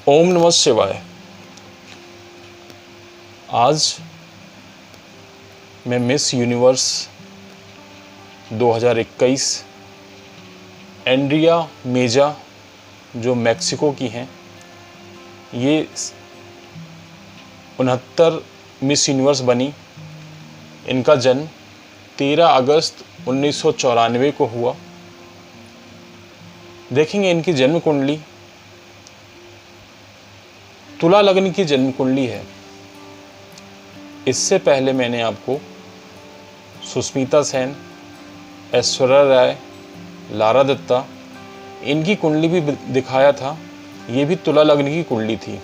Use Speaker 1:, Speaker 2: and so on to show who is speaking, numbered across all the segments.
Speaker 1: ओम नमः शिवाय। आज मैं मिस यूनिवर्स 2021 एंड्रिया मेजा जो मैक्सिको की हैं, ये 69 मिस यूनिवर्स बनी। इनका जन्म 13 अगस्त 1994 को हुआ। देखेंगे इनकी जन्म कुंडली तुला लग्न की जन्म कुंडली है। इससे पहले मैंने आपको सुष्मिता सेन, ऐश्वर्या राय, लारा दत्ता इनकी कुंडली भी दिखाया था। ये भी तुला लग्न की कुंडली थी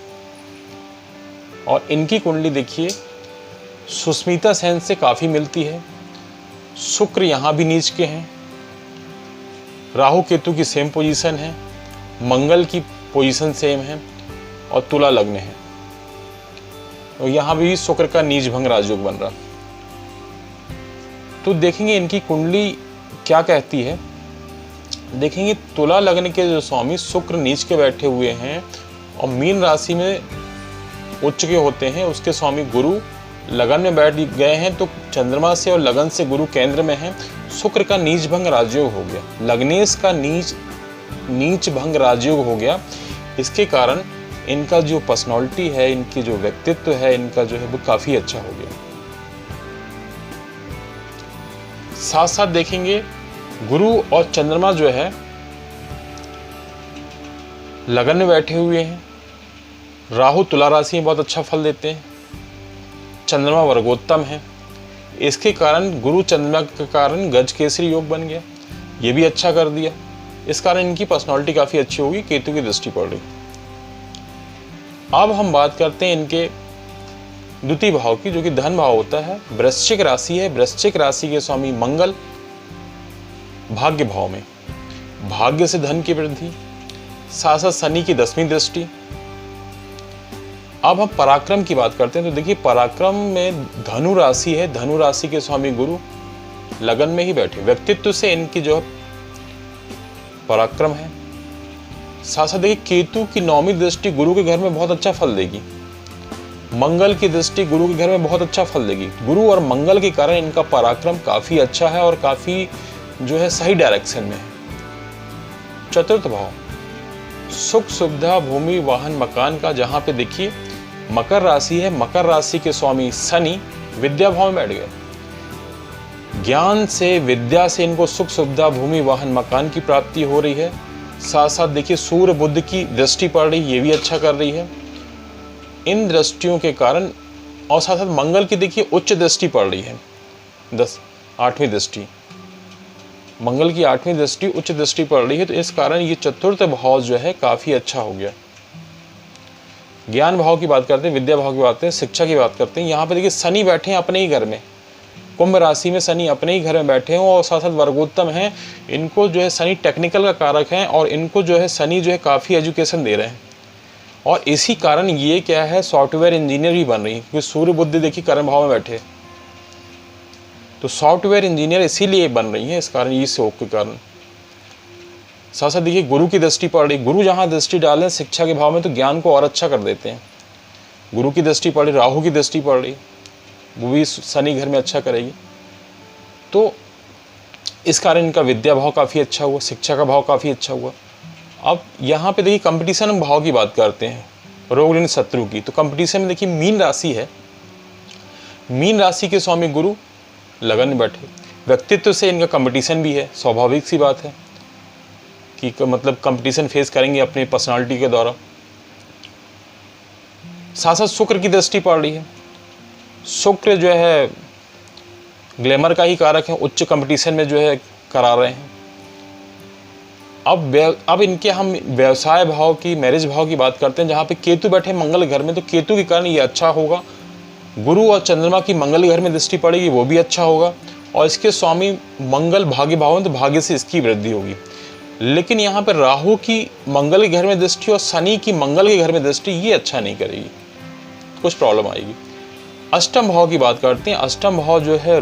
Speaker 1: और इनकी कुंडली देखिए सुष्मिता सेन से काफ़ी मिलती है। शुक्र यहाँ भी नीच के हैं, राहु केतु की सेम पोजीशन है, मंगल की पोजीशन सेम है और तुला लग्न है। और यहाँ भी शुक्र का नीच भंग राजयोग बन रहा। तो देखेंगे इनकी कुंडली क्या कहती है। देखेंगे तुला लग्न के जो स्वामी शुक्र नीच के बैठे हुए हैं और मीन राशि में उच्च के होते हैं, उसके स्वामी गुरु लगन में बैठ गए हैं। तो चंद्रमा से और लगन से गुरु केंद्र में है। शुक्र का नीच भंग राजयोग हो गया, लग्नेश का नीच भंग राजयोग हो गया। इसके कारण इनका जो पर्सनालिटी है, इनकी जो व्यक्तित्व है, इनका जो है वो काफी अच्छा हो गया। साथ साथ देखेंगे गुरु और चंद्रमा जो है लगन में बैठे हुए हैं। राहु तुला राशि में बहुत अच्छा फल देते हैं, चंद्रमा वर्गोत्तम है। इसके कारण गुरु चंद्रमा के कारण गज केसरी योग बन गया, ये भी अच्छा कर दिया। इस कारण इनकी पर्सनालिटी काफी अच्छी होगी। केतु की दृष्टि पड़ रही। अब हम बात करते हैं इनके द्वितीय भाव की, जो कि धन भाव होता है। वृश्चिक राशि है। वृश्चिक राशि के स्वामी मंगल भाग्य भाव में, भाग्य से धन की वृद्धि, साथ साथ शनि की 10वीं दृष्टि। अब हम पराक्रम की बात करते हैं। तो देखिए पराक्रम में धनु राशि है, धनु राशि के स्वामी गुरु लगन में ही बैठे। व्यक्तित्व से इनकी जो पराक्रम है। साथ साथ देखिए केतु की 9वीं दृष्टि गुरु के घर में बहुत अच्छा फल देगी। मंगल की दृष्टि गुरु के घर में बहुत अच्छा फल देगी। गुरु और मंगल के कारण इनका पराक्रम काफी अच्छा है और काफी जो है सही डायरेक्शन में है। चतुर्थ भाव सुख सुविधा भूमि वाहन मकान का, जहां पे देखिए मकर राशि है। मकर राशि के स्वामी शनि विद्या भाव में बैठ गए। ज्ञान से, विद्या से इनको सुख सुविधा भूमि वाहन मकान की प्राप्ति हो रही है। साथ साथ देखिए सूर्य बुध की दृष्टि पड़ रही, ये भी अच्छा कर रही है। इन दृष्टियों के कारण और साथ साथ मंगल की देखिए उच्च दृष्टि पड़ रही है, 8वीं दृष्टि, मंगल की 8वीं दृष्टि उच्च दृष्टि पड़ रही है। तो इस कारण ये चतुर्थ भाव जो है काफी अच्छा हो गया। ज्ञान भाव की बात करते हैं, विद्या भाव की बात करते हैं, शिक्षा की बात करते हैं। यहाँ पे देखिए शनि बैठे हैं अपने ही घर में, कुंभ राशि में शनि अपने ही घर में बैठे हैं और साथ साथ वर्गोत्तम हैं। इनको जो है शनि टेक्निकल का कारक है और इनको जो है शनि जो है काफ़ी एजुकेशन दे रहे हैं। और इसी कारण ये क्या है सॉफ्टवेयर इंजीनियर भी बन रही है, क्योंकि सूर्य बुद्धि देखिए कर्म भाव में बैठे, तो सॉफ्टवेयर इंजीनियर इसीलिए बन रही है, इस कारण इस योग के कारण। साथ साथ देखिए गुरु की दृष्टि पड़ रही। गुरु जहाँ दृष्टि डालें शिक्षा के भाव में तो ज्ञान को और अच्छा कर देते हैं। गुरु की दृष्टि पड़ रही, राहु की दृष्टि पड़ रही, वो भी शनि घर में अच्छा करेगी। तो इस कारण इनका विद्या भाव काफ़ी अच्छा हुआ, शिक्षा का भाव काफ़ी अच्छा हुआ। अब यहाँ पे देखिए कंपटीशन भाव की बात करते हैं, रोग ऋण शत्रु की। तो कंपटीशन में देखिए मीन राशि है। मीन राशि के स्वामी गुरु लगन में बैठे। व्यक्तित्व से इनका कंपटीशन भी है, स्वाभाविक सी बात है कि मतलब कंपटीशन फेस करेंगे अपनी पर्सनालिटी के द्वारा। साथ साथ शुक्र की दृष्टि पड़ रही है। शुक्र जो है ग्लैमर का ही कारक है, उच्च कंपटीशन में जो है करा रहे हैं। अब इनके हम व्यवसाय भाव की, मैरिज भाव की बात करते हैं, जहाँ पे केतु बैठे मंगल घर में। तो केतु के कारण ये अच्छा होगा। गुरु और चंद्रमा की मंगल घर में दृष्टि पड़ेगी, वो भी अच्छा होगा। और इसके स्वामी मंगल भाग्य भाव में, तो भाग्य से इसकी वृद्धि होगी। लेकिन यहाँ पर राहु की मंगल के घर में दृष्टि और शनि की मंगल के घर में दृष्टि, ये अच्छा नहीं करेगी, कुछ प्रॉब्लम आएगी। अष्टम भाव की बात करते हैं। अष्टम भाव जो है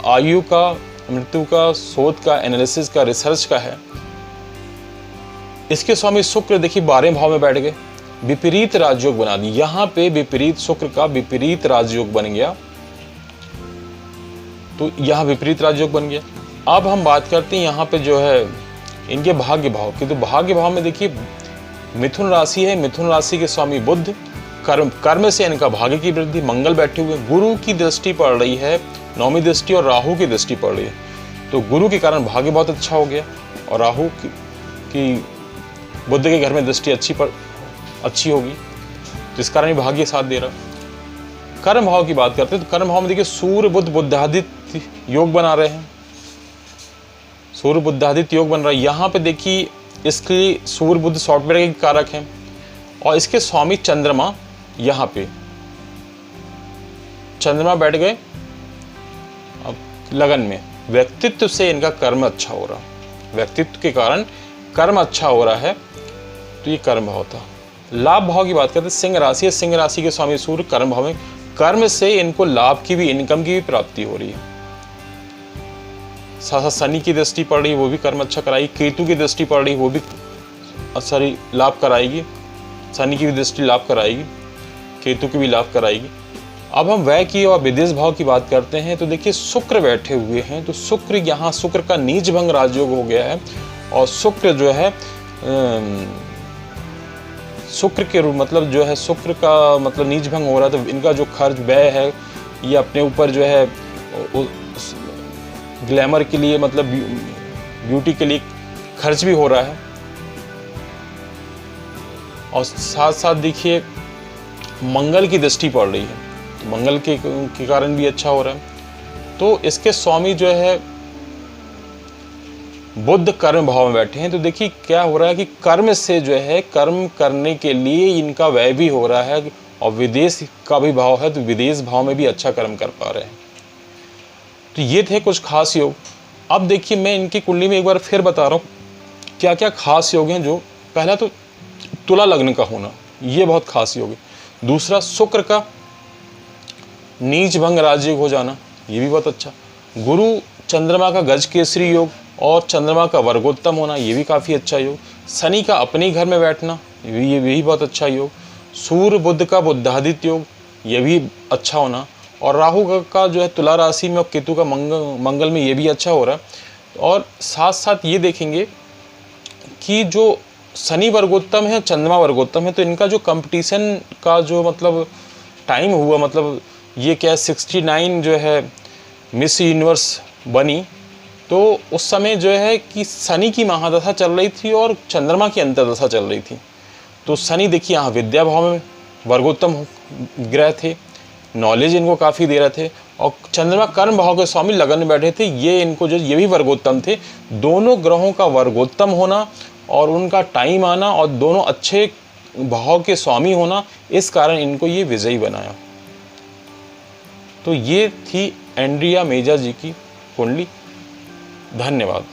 Speaker 1: आयु का, मृत्यु का, शोध का, एनालिसिस का, रिसर्च का है। इसके स्वामी शुक्र देखिए 12वें भाव में बैठ गए। विपरीत राजयोग बना दी। यहाँ पे विपरीत शुक्र का विपरीत राजयोग बन गया, तो यहाँ विपरीत राजयोग बन गया। अब हम बात करते हैं यहाँ पे जो है इनके भाग्य भाव की। तो भाग्य भाव में देखिए मिथुन राशि है, मिथुन राशि के स्वामी बुध, कर्म से इनका भाग्य की वृद्धि, मंगल बैठे हुए, गुरु की दृष्टि पड़ रही है, नौवीं दृष्टि, और राहु की दृष्टि पड़ रही है। तो गुरु के कारण भाग्य बहुत अच्छा हो गया, और राहु की बुध के घर में दृष्टि अच्छी होगी, जिस कारण ये भाग्य साथ दे रहा। कर्म भाव की बात करते हैं तो कर्म भाव में देखिए सूर्य बुध बुद्धादित्य योग बना रहे हैं, सूर्य बुद्धादित्य योग बन रहा है। यहाँ पे देखिए इसके सूर्य बुध सॉफ्टवेयर के कारक हैं, और इसके स्वामी चंद्रमा, यहाँ पे चंद्रमा बैठ गए अब लगन में। व्यक्तित्व से इनका कर्म अच्छा हो रहा, व्यक्तित्व के कारण कर्म अच्छा हो रहा है, तो ये कर्म भाव था। लाभ भाव की बात करते हैं, सिंह राशि है, सिंह राशि के स्वामी सूर्य कर्म भाव में, कर्म से इनको लाभ की भी, इनकम की भी प्राप्ति हो रही है। साथ साथ शनि की दृष्टि पड़ रही है, वो भी कर्म अच्छा कराएगी। केतु की दृष्टि पड़ रही है, वो भी लाभ कराएगी। शनि की भी दृष्टि लाभ कराएगी, केतु की भी लाभ कराएगी। अब हम व्यय की और विदेश भाव की बात करते हैं तो देखिए शुक्र बैठे हुए हैं, तो शुक्र यहाँ शुक्र का नीच भंग राजयोग हो गया है, और शुक्र जो है शुक्र के रूप मतलब जो है शुक्र का मतलब नीच भंग हो रहा है, तो इनका जो खर्च व्यय है ये अपने ऊपर जो है ग्लैमर के लिए मतलब ब्यूटी के लिए खर्च भी हो रहा है, और साथ साथ देखिए मंगल की दृष्टि पड़ रही है, तो मंगल के कारण भी अच्छा हो रहा है। तो इसके स्वामी जो है बुध कर्म भाव में बैठे हैं, तो देखिए क्या हो रहा है कि कर्म से जो है कर्म करने के लिए इनका व्यय भी हो रहा है, और विदेश का भी भाव है, तो विदेश भाव में भी अच्छा कर्म कर पा रहे हैं। तो ये थे कुछ खास योग। अब देखिए मैं इनकी कुंडली में एक बार फिर बता रहा हूँ क्या क्या खास योग हैं। जो पहला तो तुला लग्न का होना, ये बहुत खास योग है। दूसरा शुक्र का नीच भंग राजयोग हो जाना, ये भी बहुत अच्छा। गुरु चंद्रमा का गज केसरी योग और चंद्रमा का वर्गोत्तम होना, ये भी काफ़ी अच्छा योग। शनि का अपने घर में बैठना, ये भी बहुत अच्छा योग। सूर्य बुध का बुद्धादित्य योग, ये भी अच्छा होना। और राहु का जो है तुला राशि में, और केतु का मंगल में, ये भी अच्छा हो रहा है। और साथ साथ ये देखेंगे कि जो शनि वर्गोत्तम है, चंद्रमा वर्गोत्तम है, तो इनका जो कंपटीशन का जो मतलब टाइम हुआ, मतलब ये क्या 69 जो है मिस यूनिवर्स बनी, तो उस समय जो है कि शनि की महादशा चल रही थी और चंद्रमा की अंतर्दशा चल रही थी। तो शनि देखिए यहाँ विद्या भाव में वर्गोत्तम ग्रह थे, नॉलेज इनको काफ़ी दे रहे थे, और चंद्रमा कर्म भाव के स्वामी लगन में बैठे थे, ये इनको जो ये भी वर्गोत्तम थे। दोनों ग्रहों का वर्गोत्तम होना और उनका टाइम आना और दोनों अच्छे भाव के स्वामी होना, इस कारण इनको ये विजयी बनाया। तो ये थी एंड्रिया मेजा जी की कुंडली। धन्यवाद।